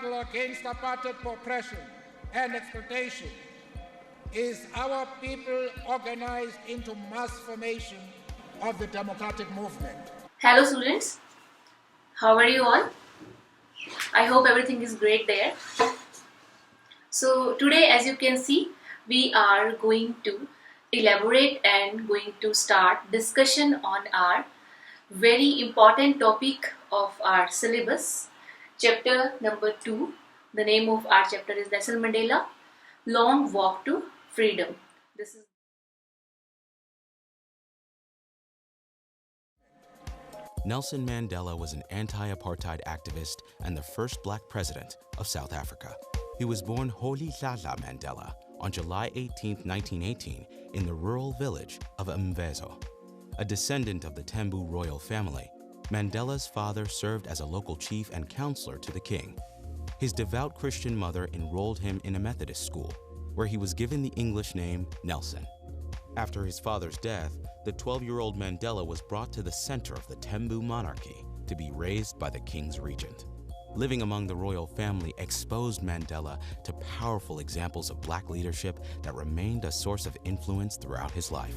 battle against apartheid oppression and exploitation is our people organized into mass formation of the democratic movement. Hello students, how are you all? I hope everything is great there. So today, as you can see, we are going to elaborate and going to start discussion on our very important topic of our syllabus, chapter number 2. The name of our chapter is Nelson Mandela, Long Walk to Freedom. Nelson Mandela was an anti-apartheid activist and the first black president of South Africa. He was born Rolihlahla Mandela on July 18, 1918, in the rural village of Mvezo. A descendant of the Tembu royal family, Mandela's father served as a local chief and counselor to the king. His devout Christian mother enrolled him in a Methodist school, where he was given the English name Nelson. After his father's death, the 12-year-old Mandela was brought to the center of the Tembu monarchy to be raised by the king's regent. Living among the royal family exposed Mandela to powerful examples of black leadership that remained a source of influence throughout his life.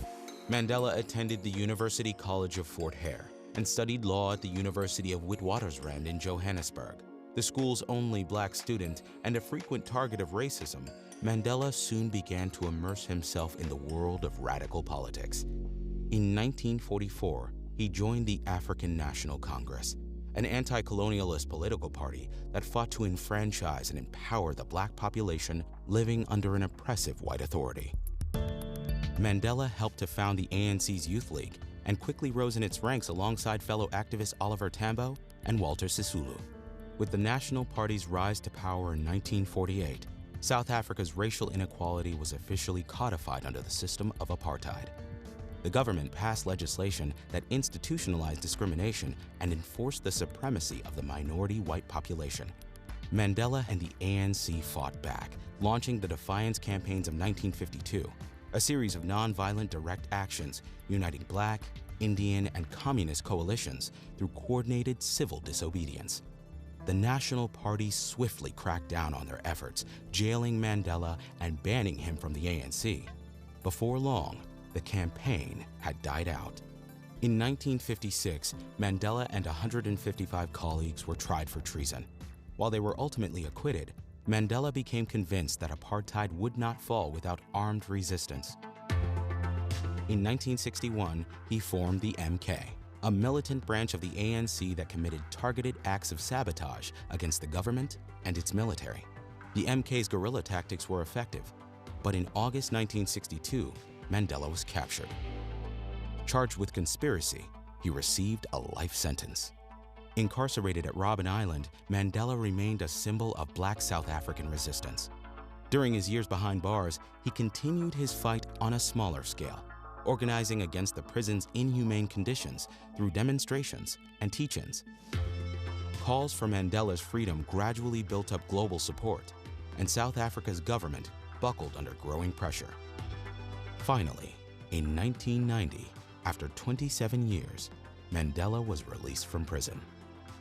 Mandela attended the University College of Fort Hare and studied law at the University of Witwatersrand in Johannesburg. The school's only black student and a frequent target of racism, Mandela soon began to immerse himself in the world of radical politics. In 1944, he joined the African National Congress, an anti-colonialist political party that fought to enfranchise and empower the black population living under an oppressive white authority. Mandela helped to found the ANC's Youth League and quickly rose in its ranks alongside fellow activists Oliver Tambo and Walter Sisulu. With the National Party's rise to power in 1948, South Africa's racial inequality was officially codified under the system of apartheid. The government passed legislation that institutionalized discrimination and enforced the supremacy of the minority white population. Mandela and the ANC fought back, launching the Defiance Campaigns of 1952, a series of nonviolent direct actions uniting black, Indian, and communist coalitions through coordinated civil disobedience. The National Party swiftly cracked down on their efforts, jailing Mandela and banning him from the ANC. Before long, the campaign had died out. In 1956, Mandela and 155 colleagues were tried for treason. While they were ultimately acquitted, Mandela became convinced that apartheid would not fall without armed resistance. In 1961, he formed the MK, a militant branch of the ANC that committed targeted acts of sabotage against the government and its military. The MK's guerrilla tactics were effective, but in August 1962, Mandela was captured. Charged with conspiracy, he received a life sentence. Incarcerated at Robben Island, Mandela remained a symbol of black South African resistance. During his years behind bars, he continued his fight on a smaller scale, organizing against the prison's inhumane conditions through demonstrations and teach-ins. Calls for Mandela's freedom gradually built up global support, and South Africa's government buckled under growing pressure. Finally, in 1990, after 27 years, Mandela was released from prison.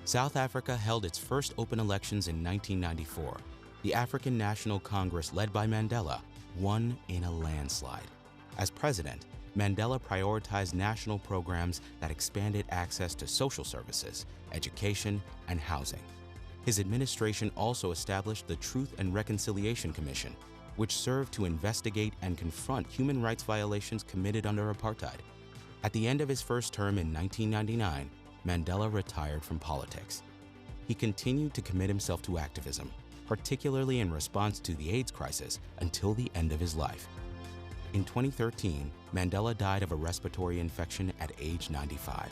South Africa held its first open elections in 1994. The African National Congress, led by Mandela, won in a landslide. As president, Mandela prioritized national programs that expanded access to social services, education, and housing. His administration also established the Truth and Reconciliation Commission, which served to investigate and confront human rights violations committed under apartheid. At the end of his first term in 1999, Mandela retired from politics. He continued to commit himself to activism, particularly in response to the AIDS crisis, until the end of his life. In 2013, Mandela died of a respiratory infection at age 95.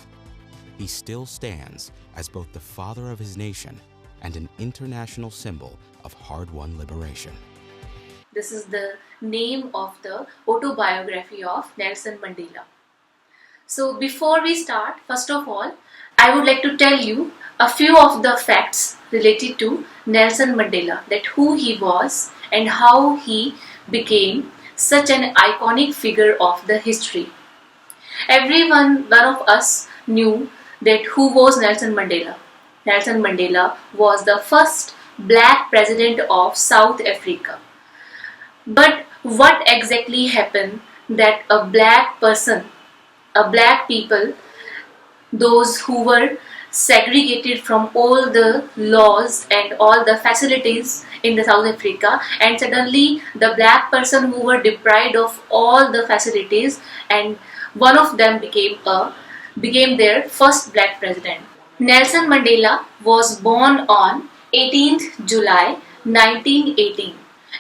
He still stands as both the father of his nation and an international symbol of hard-won liberation. This is the name of the autobiography of Nelson Mandela. So before we start, first of all, I would like to tell you a few of the facts related to Nelson Mandela, that who he was and how he became such an iconic figure of the history. One of us knew that who was Nelson Mandela. Nelson Mandela was the first black president of South Africa. But what exactly happened that a black person, a black people, those who were segregated from all the laws and all the facilities in the South Africa, and suddenly the black person who were deprived of all the facilities, and one of them became their first black president. Nelson Mandela was born on 18th July 1918,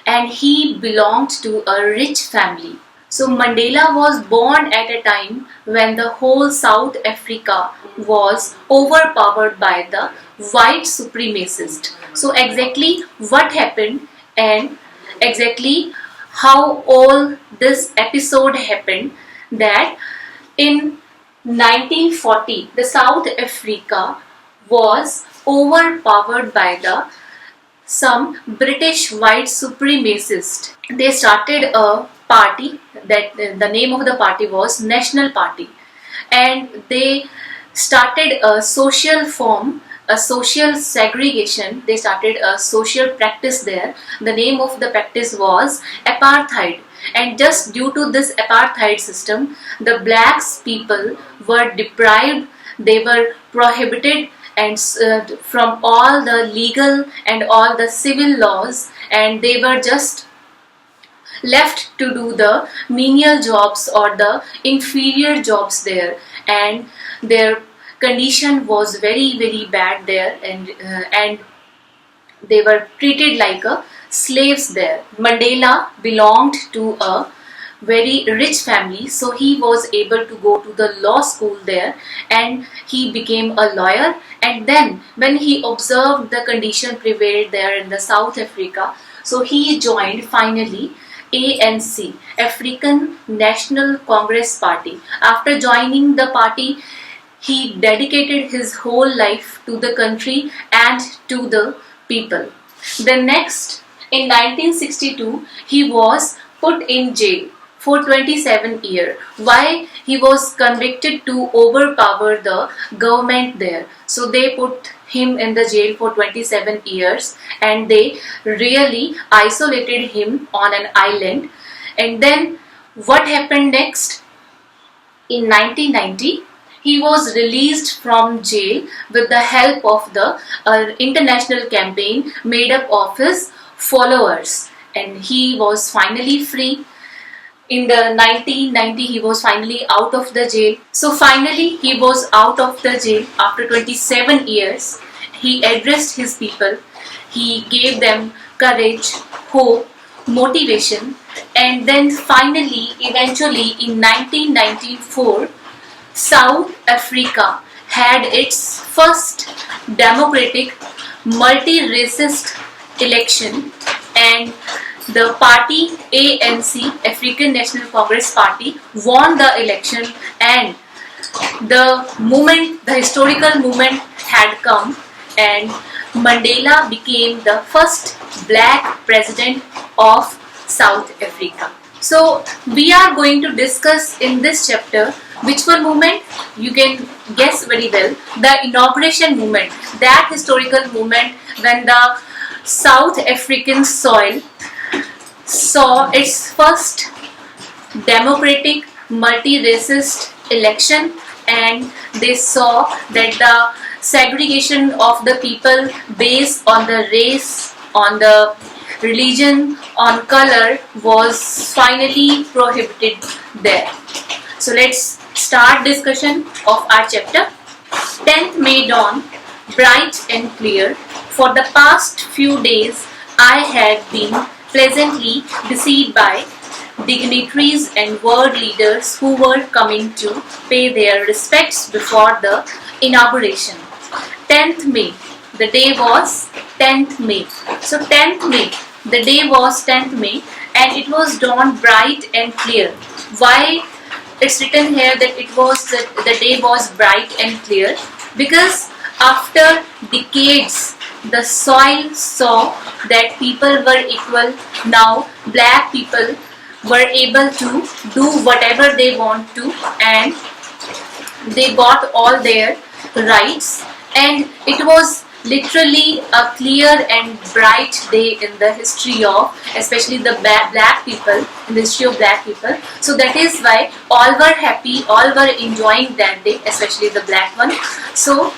and he belonged to a rich family. So Mandela was born at a time when the whole South Africa was overpowered by the white supremacists. So exactly what happened and exactly how all this episode happened, that in 1940 the South Africa was overpowered by some British white supremacists. They started a party that the name of the party was National Party, and they started a social form, a social segregation. They started a social practice there. The name of the practice was apartheid, and just due to this apartheid system, the blacks people were deprived, they were prohibited and from all the legal and all the civil laws, and they were just left to do the menial jobs or the inferior jobs there, and their condition was very very bad there, and they were treated like slaves there. Mandela belonged to a very rich family, so he was able to go to the law school there, and he became a lawyer. And then when he observed the condition prevailed there in the South Africa, so he joined finally ANC, African National Congress Party. After joining the party, he dedicated his whole life to the country and to the people. Then next, in 1962, he was put in jail for 27 years. Why? He was convicted to overpower the government there. So they put him in the jail for 27 years, and they really isolated him on an island. And then what happened next? In 1990, he was released from jail with the help of the international campaign made up of his followers, and he was finally free. In the 1990, he was finally out of the jail. So finally he was out of the jail after 27 years. He addressed his people. He gave them courage, hope, motivation, and then finally, eventually in 1994, South Africa had its first democratic, multi-racist election, and the party ANC, African National Congress Party, won the election, and the historical moment had come, and Mandela became the first black president of South Africa. So we are going to discuss in this chapter which one movement? You can guess very well, the inauguration movement, that historical moment when the South African soil saw its first democratic multi-racist election, and they saw that the segregation of the people based on the race, on the religion, on color was finally prohibited there. So let's start discussion of our chapter. 10th May dawn, bright and clear. For the past few days I had been pleasantly deceived by dignitaries and world leaders who were coming to pay their respects before the inauguration. 10th May, the day was 10th May. So 10th May, the day was 10th May, and it was dawn bright and clear. Why it's written here that it was the day was bright and clear? Because after decades the soil saw that people were equal. Now black people were able to do whatever they want to, and they got all their rights, and it was literally a clear and bright day in the history of, especially the black people, in the history of black people. So that is why all were happy, all were enjoying that day, especially the black one. So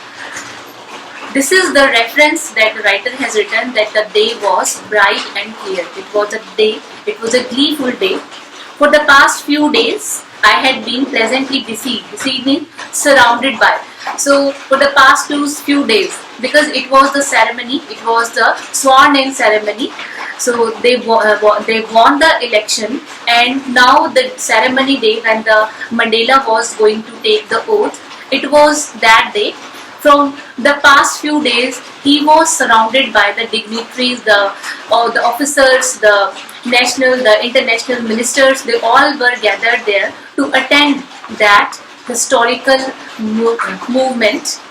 this is the reference that the writer has written, that the day was bright and clear. It was a day, it was a gleeful day. For the past few days, I had been pleasantly deceived. Deceived means surrounded by. So for the past few days, because it was the ceremony, it was the sworn-in ceremony. So they won the election, and now the ceremony day when the Mandela was going to take the oath, it was that day. From the past few days, he was surrounded by the dignitaries, the officers, the national, the international ministers. They all were gathered there to attend that historical movement.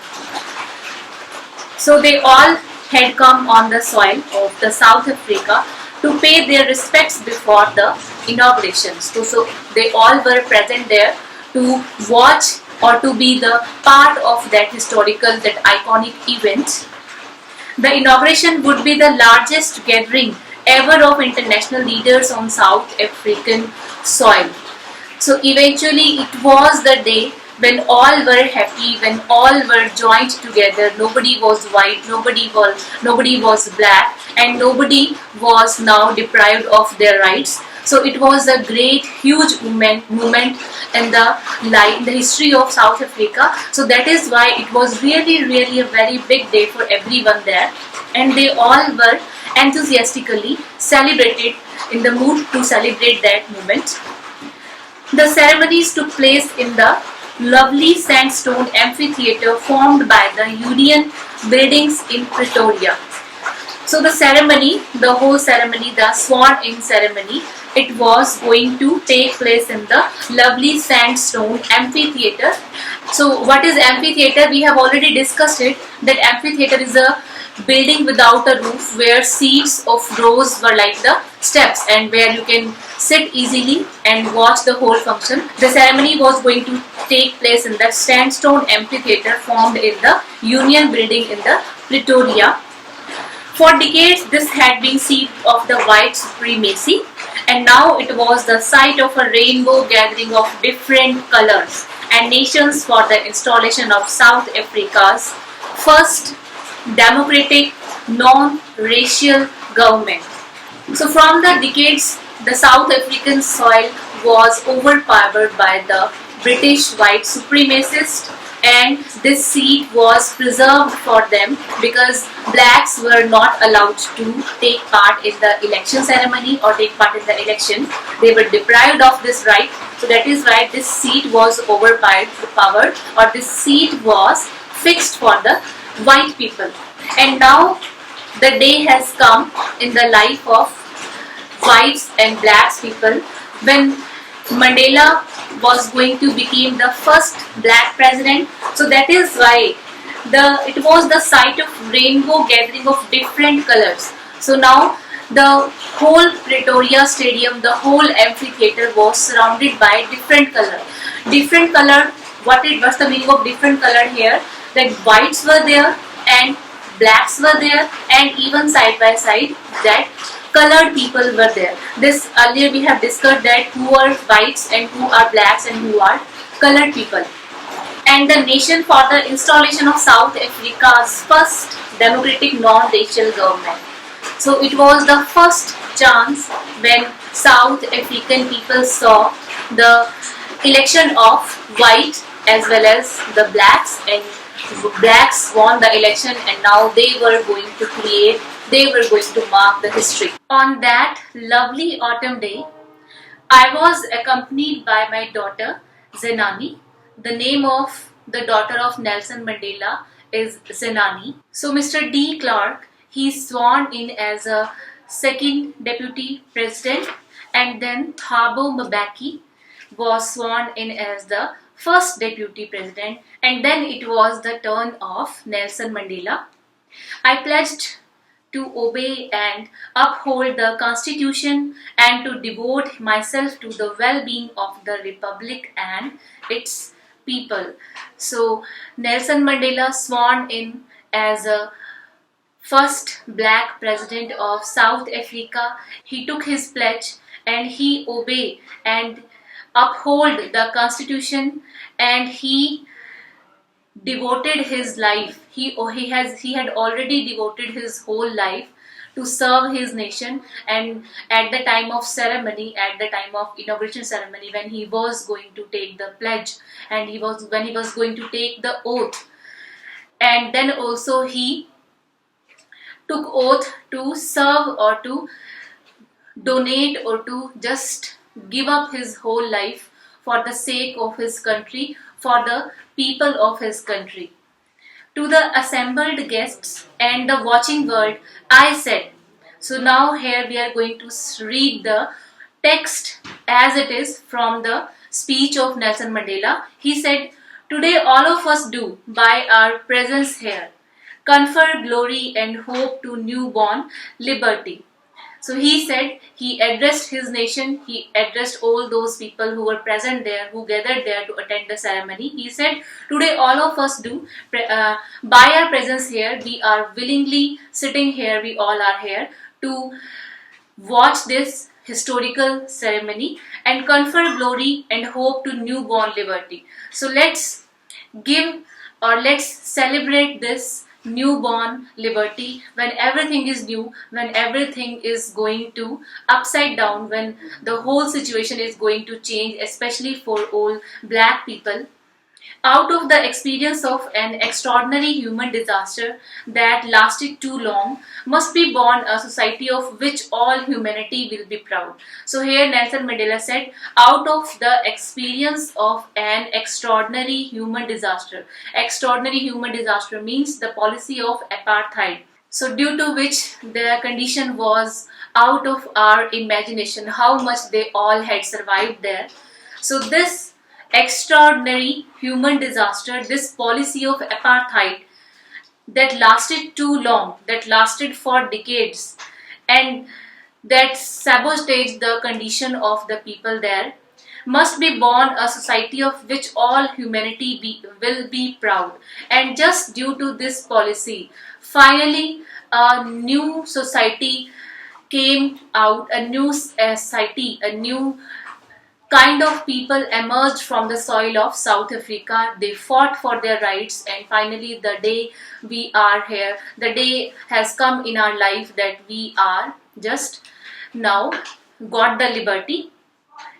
So they all had come on the soil of the South Africa to pay their respects before the inauguration. So they all were present there to watch or to be the part of that historical, that iconic event. The inauguration would be the largest gathering ever of international leaders on South African soil. So eventually it was the day when all were happy, when all were joined together. Nobody was white, nobody was black, and nobody was now deprived of their rights. So it was a great, huge movement in the history of South Africa. So that is why it was really a very big day for everyone there, and they all were enthusiastically celebrated, in the mood to celebrate that moment. The ceremonies took place in the lovely sandstone amphitheatre formed by the Union buildings in Pretoria. So the ceremony, the whole ceremony, the sworn-in ceremony, it was going to take place in the lovely sandstone amphitheatre. So what is amphitheatre? We have already discussed it, that amphitheatre is a building without a roof where seats of rows were like the steps, and where you can sit easily and watch the whole function. The ceremony was going to take place in the sandstone amphitheatre formed in the Union building in the Pretoria. For decades, this had been seat of the white supremacy, and now it was the site of a rainbow gathering of different colors and nations for the installation of South Africa's first democratic, non-racial government. So from the decades, the South African soil was overpowered by the British white supremacists, and this seat was preserved for them because blacks were not allowed to take part in the election ceremony or take part in the election. They were deprived of this right. So that is why this seat was overpowered, or this seat was fixed for the white people. And now the day has come in the life of whites and blacks people when Mandela was going to become the first black president. So that is why it was the site of rainbow gathering of different colors. So now the whole Pretoria stadium, the whole amphitheatre was surrounded by different color. Different color, what's the meaning of different color here? That whites were there and blacks were there, and even side by side that colored people were there. This earlier we have discussed that who are whites and who are blacks and who are colored people. And the nation for the installation of South Africa's first democratic non-racial government. So it was the first chance when South African people saw the election of white as well as the blacks, and blacks won the election, and now they were going to mark the history. On that lovely autumn day, I was accompanied by my daughter Zenani. The name of the daughter of Nelson Mandela is Zenani. So Mr. D. Clark, he sworn in as a second deputy president, and then Thabo Mbeki was sworn in as the first deputy president, and then it was the turn of Nelson Mandela. I pledged to obey and uphold the Constitution and to devote myself to the well-being of the Republic and its people. So Nelson Mandela sworn in as a first black president of South Africa. He took his pledge and he obeyed and uphold the constitution, and he devoted his life. He had already devoted his whole life to serve his nation. And at the time of ceremony, at the time of inauguration ceremony, when he was going to take the pledge, and when he was going to take the oath, and then also he took oath to serve or to donate or to just give up his whole life for the sake of his country, for the people of his country. To the assembled guests and the watching world, I said. So now here we are going to read the text as it is from the speech of Nelson Mandela. He said, "Today all of us do, by our presence here, confer glory and hope to newborn liberty." So he said, he addressed his nation, he addressed all those people who were present there, who gathered there to attend the ceremony. He said, "Today all of us do, by our presence here, we are willingly sitting here, we all are here to watch this historical ceremony and confer glory and hope to newborn liberty." So let's celebrate this newborn liberty when everything is new, when everything is going to upside down, when the whole situation is going to change, especially for all black people. Out of the experience of an extraordinary human disaster that lasted too long, must be born a society of which all humanity will be proud. So here Nelson Mandela said, out of the experience of an extraordinary human disaster. Extraordinary human disaster means the policy of apartheid. So due to which their condition was out of our imagination, how much they all had survived there. So this extraordinary human disaster, this policy of apartheid that lasted too long, that lasted for decades, and that sabotaged the condition of the people there, must be born a society of which all humanity will be proud. And just due to this policy, finally a new society came out, a new society, a new kind of people emerged from the soil of South Africa. They fought for their rights, and finally the day we are here, the day has come in our life that we are just now got the liberty.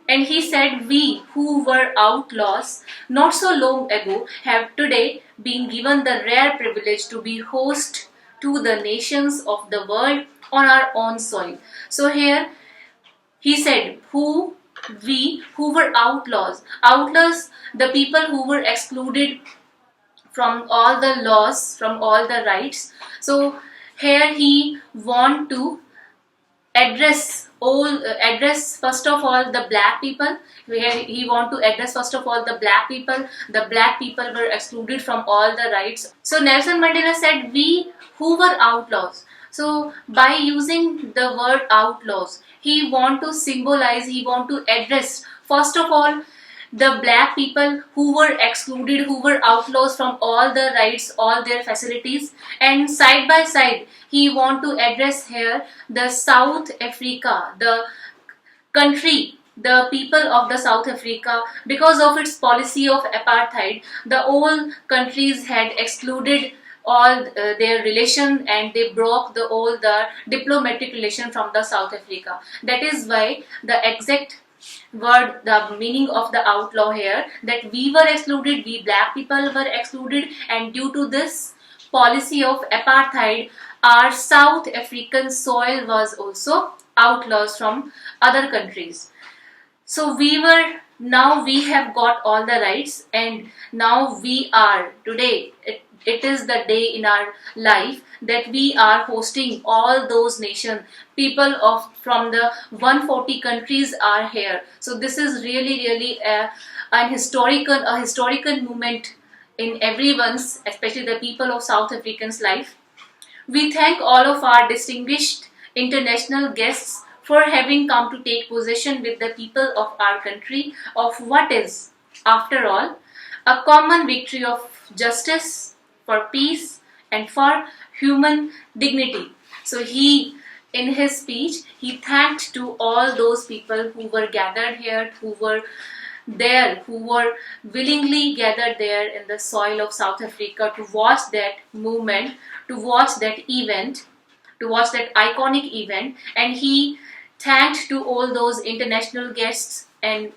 And he said, we who were outlaws not so long ago have today been given the rare privilege to be host to the nations of the world on our own soil. So here he said, we who were outlaws, the people who were excluded from all the laws, from all the rights. So here he want to address first of all the black people. He want to address first of all the black people. The black people were excluded from all the rights. So Nelson Mandela said, we who were outlaws. So by using the word outlaws, he want to symbolize, he want to address first of all the black people who were excluded, who were outlaws from all the rights, all their facilities, and side by side he want to address here the South Africa, the country, the people of the South Africa. Because of its policy of apartheid, the whole countries had excluded all their relation, and they broke all the diplomatic relation from the South Africa. That is why the exact word, the meaning of the outlaw here, that we were excluded, we black people were excluded, and due to this policy of apartheid, our South African soil was also outlaws from other countries. So now we have got all the rights, and now we are today, it is the day in our life that we are hosting all those nations. People from the 140 countries are here. So this is really a historical moment in everyone's, especially the people of South Africans' life. We thank all of our distinguished international guests for having come to take possession with the people of our country of what is, after all, a common victory of justice, for peace, and for human dignity. So in his speech, he thanked to all those people who were gathered here, who were willingly gathered there in the soil of South Africa to watch that movement, to watch that event, to watch that iconic event. And he thanked to all those international guests, and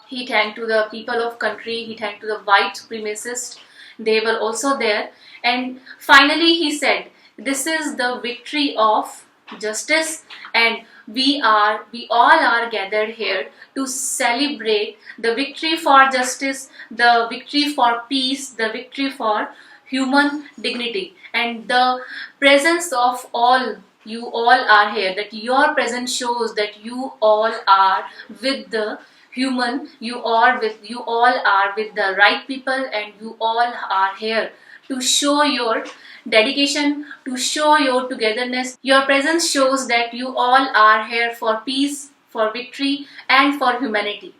he thanked to the people of country, he thanked to the white supremacists, they were also there. And finally he said, this is the victory of justice, and we all are gathered here to celebrate the victory for justice, the victory for peace, the victory for human dignity. And the presence of all, you all are here, that your presence shows that you all are with the human, you all are with the right people, and you all are here to show your dedication, to show your togetherness. Your presence shows that you all are here for peace, for victory, and for humanity.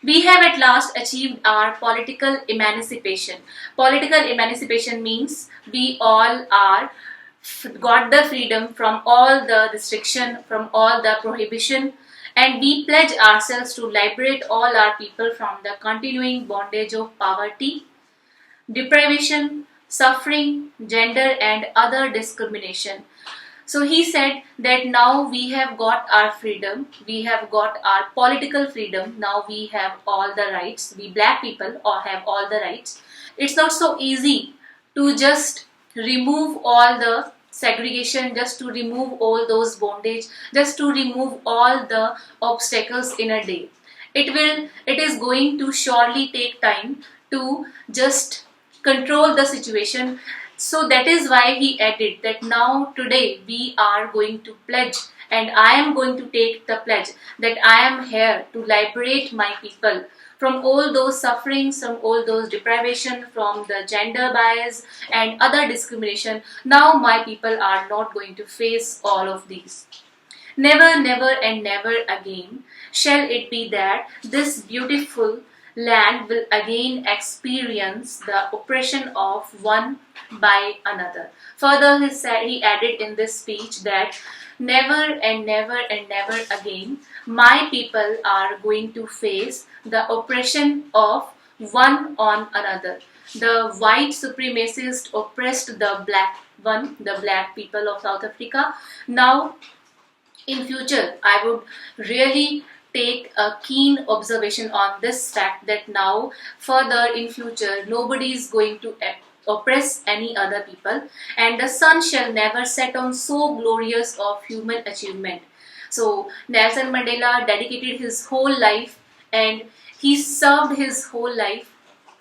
We have at last achieved our political emancipation. Political emancipation means we all are got the freedom from all the restriction, from all the prohibition, and we pledge ourselves to liberate all our people from the continuing bondage of poverty, deprivation, suffering, gender, and other discrimination. So he said that now we have got our freedom, we have got our political freedom, now we have all the rights, we black people all have all the rights. It's not so easy to just remove all the segregation, just to remove all those bondage, just to remove all the obstacles in a day. It is going to surely take time to just control the situation. So that is why he added that now today we are going to pledge, and I am going to take the pledge that I am here to liberate my people from all those sufferings, from all those deprivation, from the gender bias and other discrimination. Now my people are not going to face all of these. Never, never and never again shall it be that this beautiful land will again experience the oppression of one by another. Further, he added in this speech that never and never and never again my people are going to face the oppression of one on another. The white supremacists oppressed the black people of South Africa. Now, in future, I would really take a keen observation on this fact that now further in future nobody is going to oppress any other people, and the sun shall never set on so glorious of human achievement. So Nelson Mandela dedicated his whole life, and he served his whole life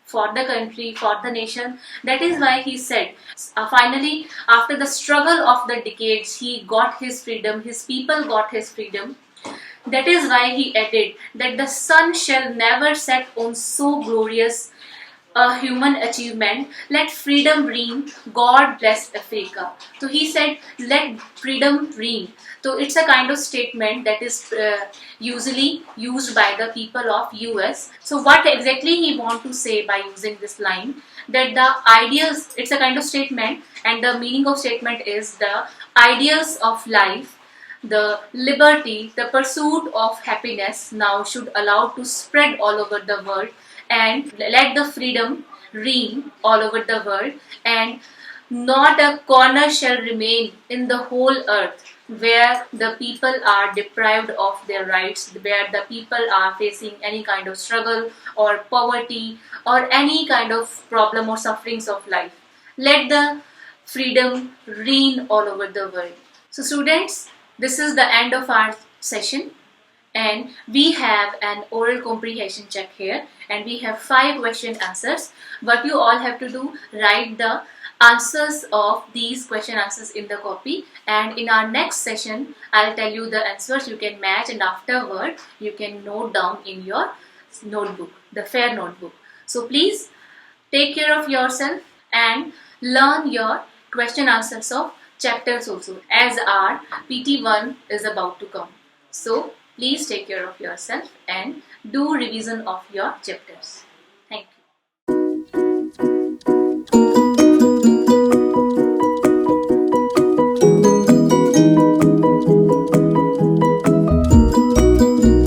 for the country, for the nation. That is why he said, finally, after the struggle of the decades, he got his freedom, his people got his freedom. That is why he added that the sun shall never set on so glorious a human achievement. Let freedom reign. God bless Africa. So he said, let freedom reign. So it's a kind of statement that is usually used by the people of US. So what exactly he want to say by using this line? That the ideas, it's a kind of statement, and the meaning of statement is the ideas of life, the liberty, the pursuit of happiness now should allow to spread all over the world, and let the freedom reign all over the world, and not a corner shall remain in the whole earth where the people are deprived of their rights, where the people are facing any kind of struggle or poverty or any kind of problem or sufferings of life. Let the freedom reign all over the world. So students, this is the end of our session, and we have an oral comprehension check here, and we have 5 question answers. What you all have to do, write the answers of these question answers in the copy, and in our next session I'll tell you the answers you can match, and afterward you can note down in your notebook, the fair notebook. So please take care of yourself and learn your question answers of chapters also, as our PT1 is about to come. So please take care of yourself and do revision of your chapters.